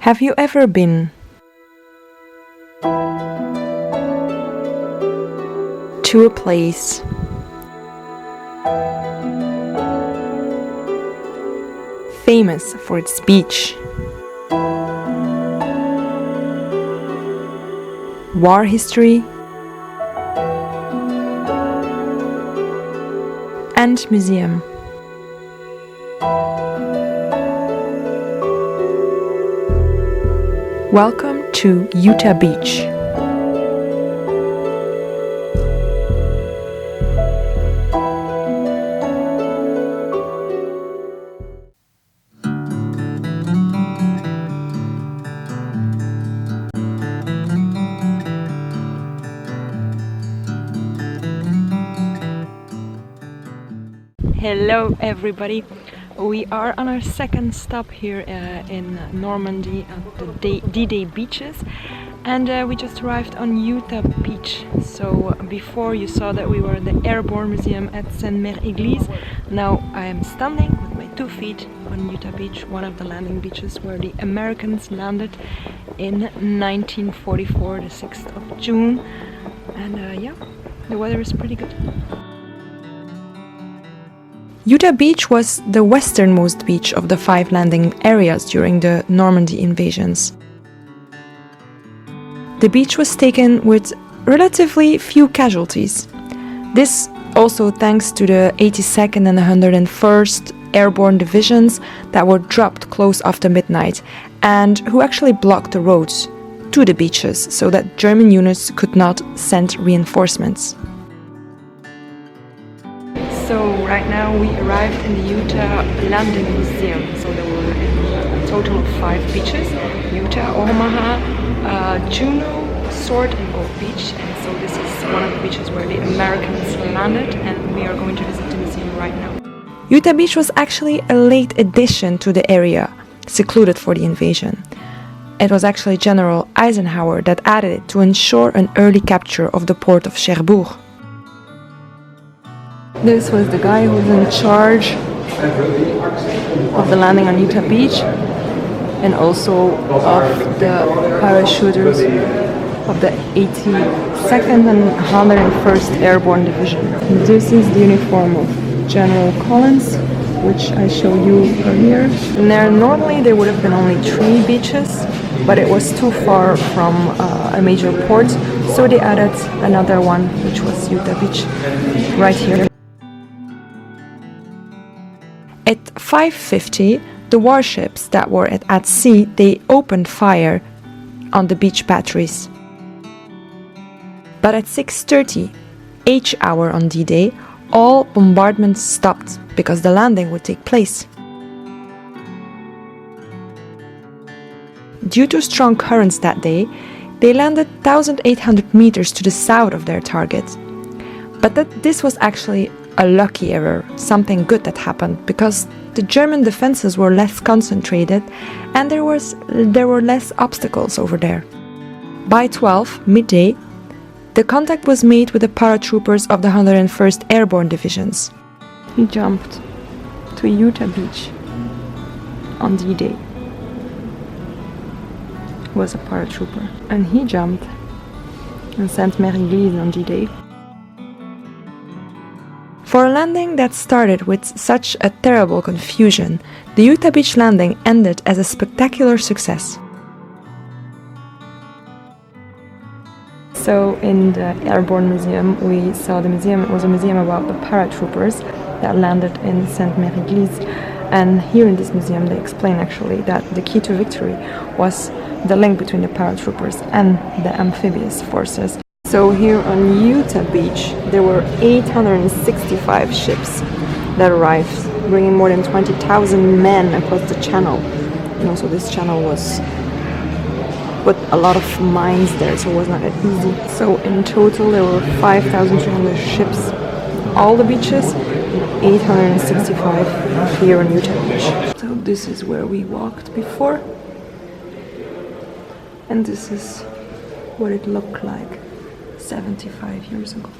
Have you ever been to a place famous for its beach, war history, and museum? Welcome to Utah Beach. Hello everybody, we are on our second stop here in Normandy at the D-Day beaches, and we just arrived on Utah Beach. So before you saw that we were at the Airborne Museum at Sainte-Mère-Église. Now I am standing with my 2 feet on Utah Beach, one of the landing beaches where the Americans landed in 1944, the 6th of June, and yeah, the weather is pretty good. Utah Beach was the westernmost beach of the 5 landing areas during the Normandy invasions. The beach was taken with relatively few casualties. This also thanks to the 82nd and 101st Airborne Divisions that were dropped close after midnight and who actually blocked the roads to the beaches so that German units could not send reinforcements. So right now we arrived in the Utah Landing Museum. So there were a total of 5 beaches: Utah, Omaha, Juneau, Sword and Gold Beach. And so this is one of the beaches where the Americans landed, and we are going to visit the museum right now. Utah Beach was actually a late addition to the area, secluded for the invasion. It was actually General Eisenhower that added it to ensure an early capture of the port of Cherbourg. This was the guy who was in charge of the landing on Utah Beach and also of the parachuters of the 82nd and 101st Airborne Division. And this is the uniform of General Collins, which I showed you earlier. And normally there would have been only 3 beaches, but it was too far from a major port, so they added another one, which was Utah Beach, right here. At 5:50, the warships that were at sea, they opened fire on the beach batteries. But at 6:30, H hour on D-Day, all bombardments stopped because the landing would take place. Due to strong currents that day, they landed 1,800 meters to the south of their target. But this was actually a lucky error, something good that happened, because the German defenses were less concentrated and there were less obstacles over there. By 12, midday, the contact was made with the paratroopers of the 101st Airborne Divisions. He jumped to Utah Beach on D-Day. He was a paratrooper, and he jumped in Sainte-Mère-Église on D-Day. For a landing that started with such a terrible confusion, the Utah Beach landing ended as a spectacular success. So in the Airborne Museum, we saw the museum. It was a museum about the paratroopers that landed in Sainte-Mère-Église. And here in this museum, they explain actually that the key to victory was the link between the paratroopers and the amphibious forces. So here on Utah Beach, there were 865 ships that arrived, bringing more than 20,000 men across the channel. And also this channel was with a lot of mines there, so it was not that easy. So in total there were 5,300 ships, all the beaches, 865 here on Utah Beach. So this is where we walked before, and this is what it looked like 75 years ago.